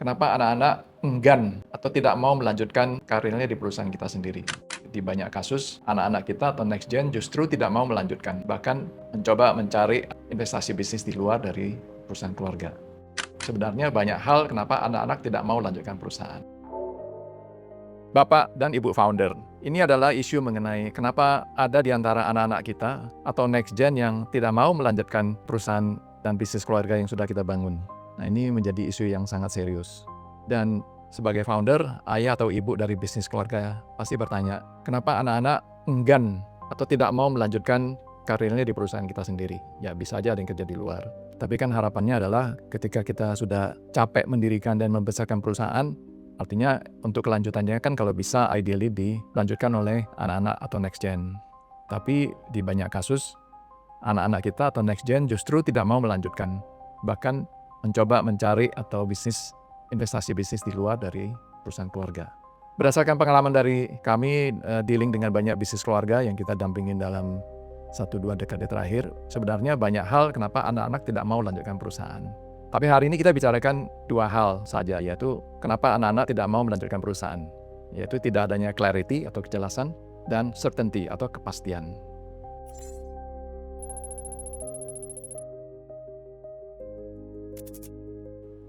kenapa anak-anak enggan atau tidak mau melanjutkan karirnya di perusahaan kita sendiri. Di banyak kasus, anak-anak kita atau next gen justru tidak mau melanjutkan, bahkan mencoba mencari investasi bisnis di luar dari perusahaan keluarga. Sebenarnya banyak hal kenapa anak-anak tidak mau melanjutkan perusahaan. Bapak dan Ibu founder, ini adalah isu mengenai kenapa ada di antara anak-anak kita atau next gen yang tidak mau melanjutkan perusahaan dan bisnis keluarga yang sudah kita bangun. Nah, ini menjadi isu yang sangat serius. Dan sebagai founder, ayah atau ibu dari bisnis keluarga pasti bertanya, kenapa anak-anak enggan atau tidak mau melanjutkan karirnya di perusahaan kita sendiri? Ya, bisa aja ada yang kerja di luar. Tapi kan harapannya adalah ketika kita sudah capek mendirikan dan membesarkan perusahaan, artinya untuk kelanjutannya kan kalau bisa ideally dilanjutkan oleh anak-anak atau next gen. Tapi di banyak kasus, anak-anak kita atau next gen justru tidak mau melanjutkan. Bahkan mencoba mencari atau investasi bisnis di luar dari perusahaan keluarga. Berdasarkan pengalaman dari kami dealing dengan banyak bisnis keluarga yang kita dampingin dalam 1-2 dekade terakhir, sebenarnya banyak hal kenapa anak-anak tidak mau melanjutkan perusahaan. Tapi hari ini kita bicarakan 2 hal saja, yaitu kenapa anak-anak tidak mau melanjutkan perusahaan, yaitu tidak adanya clarity atau kejelasan dan certainty atau kepastian.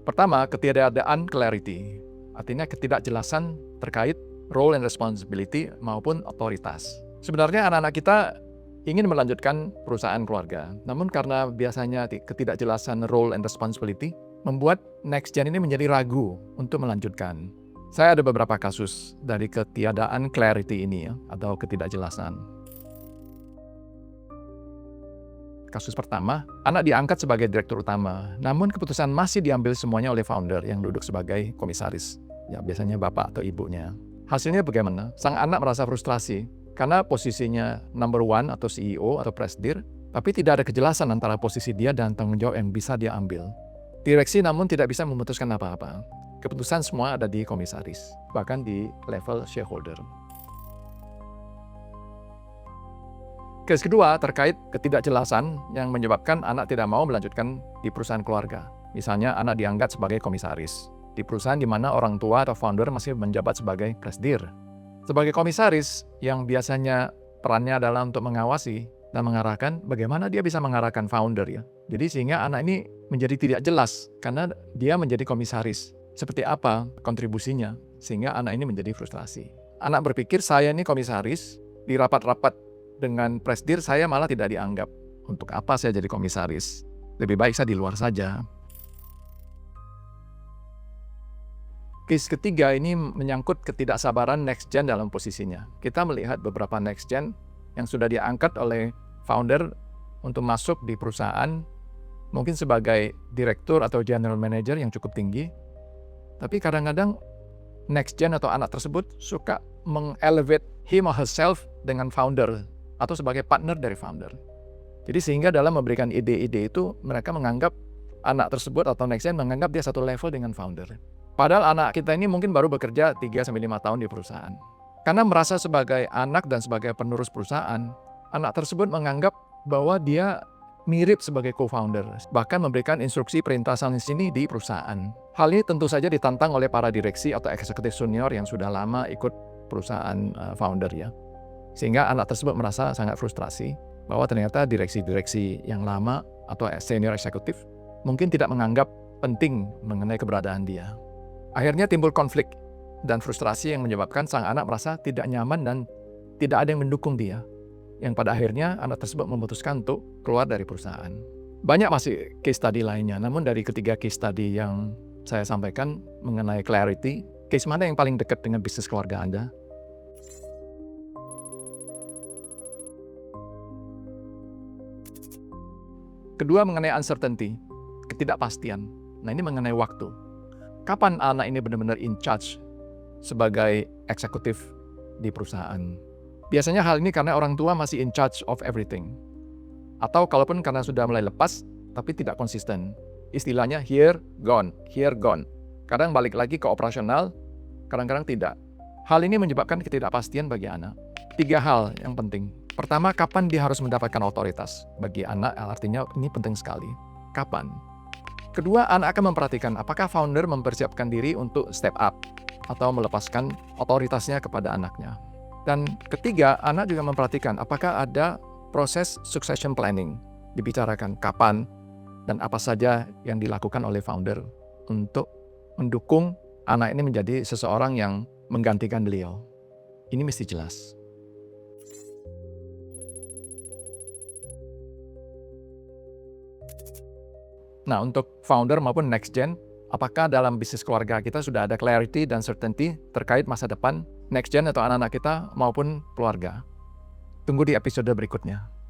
Pertama, ketidakadaan clarity, artinya ketidakjelasan terkait role and responsibility maupun otoritas. Sebenarnya anak-anak kita ingin melanjutkan perusahaan keluarga, namun karena biasanya ketidakjelasan role and responsibility membuat next gen ini menjadi ragu untuk melanjutkan. Saya ada beberapa kasus dari ketiadaan clarity ini atau ketidakjelasan. Kasus pertama, anak diangkat sebagai direktur utama, namun keputusan masih diambil semuanya oleh founder yang duduk sebagai komisaris. Ya, biasanya bapak atau ibunya. Hasilnya bagaimana? Sang anak merasa frustrasi karena posisinya number one atau CEO atau presidir, tapi tidak ada kejelasan antara posisi dia dan tanggung jawab yang bisa dia ambil. Direksi namun tidak bisa memutuskan apa-apa. Keputusan semua ada di komisaris, bahkan di level shareholder. Case kedua terkait ketidakjelasan yang menyebabkan anak tidak mau melanjutkan di perusahaan keluarga. Misalnya anak diangkat sebagai komisaris di perusahaan di mana orang tua atau founder masih menjabat sebagai presidir. Sebagai komisaris yang biasanya perannya adalah untuk mengawasi dan mengarahkan, bagaimana dia bisa mengarahkan founder ya. Jadi sehingga anak ini menjadi tidak jelas karena dia menjadi komisaris. Seperti apa kontribusinya sehingga anak ini menjadi frustrasi. Anak berpikir saya ini komisaris, di rapat-rapat dengan presidir saya malah tidak dianggap. Untuk apa saya jadi komisaris? Lebih baik saya di luar saja. Case ketiga ini menyangkut ketidaksabaran next gen dalam posisinya. Kita melihat beberapa next gen yang sudah diangkat oleh founder untuk masuk di perusahaan, mungkin sebagai direktur atau general manager yang cukup tinggi. Tapi kadang-kadang next gen atau anak tersebut suka mengelevate him or herself dengan founder atau sebagai partner dari founder. Jadi sehingga dalam memberikan ide-ide itu mereka menganggap anak tersebut atau next gen menganggap dia satu level dengan founder. Padahal anak kita ini mungkin baru bekerja 3-5 tahun di perusahaan. Karena merasa sebagai anak dan sebagai penerus perusahaan, anak tersebut menganggap bahwa dia mirip sebagai co-founder, bahkan memberikan instruksi perintah sana sini di perusahaan. Hal ini tentu saja ditantang oleh para direksi atau eksekutif senior yang sudah lama ikut perusahaan founder ya. Sehingga anak tersebut merasa sangat frustrasi bahwa ternyata direksi-direksi yang lama atau senior eksekutif mungkin tidak menganggap penting mengenai keberadaan dia. Akhirnya timbul konflik dan frustrasi yang menyebabkan sang anak merasa tidak nyaman dan tidak ada yang mendukung dia. Yang pada akhirnya anak tersebut memutuskan untuk keluar dari perusahaan. Banyak masih case study lainnya, namun dari ketiga case study yang saya sampaikan mengenai clarity, case mana yang paling dekat dengan bisnis keluarga Anda? Kedua mengenai uncertainty, ketidakpastian. Nah ini mengenai waktu. Kapan anak ini benar-benar in charge sebagai eksekutif di perusahaan? Biasanya hal ini karena orang tua masih in charge of everything. Atau kalaupun karena sudah mulai lepas, tapi tidak konsisten. Istilahnya here, gone. Kadang balik lagi ke operasional, kadang-kadang tidak. Hal ini menyebabkan ketidakpastian bagi anak. 3 hal yang penting. Pertama, kapan dia harus mendapatkan otoritas? Bagi anak, artinya ini penting sekali. Kapan? Kedua, anak akan memperhatikan apakah founder mempersiapkan diri untuk step up atau melepaskan otoritasnya kepada anaknya. Dan ketiga, anak juga memperhatikan apakah ada proses succession planning, dibicarakan kapan dan apa saja yang dilakukan oleh founder untuk mendukung anak ini menjadi seseorang yang menggantikan beliau. Ini mesti jelas. Nah, untuk founder maupun next gen, apakah dalam bisnis keluarga kita sudah ada clarity dan certainty terkait masa depan next gen atau anak-anak kita maupun keluarga? Tunggu di episode berikutnya.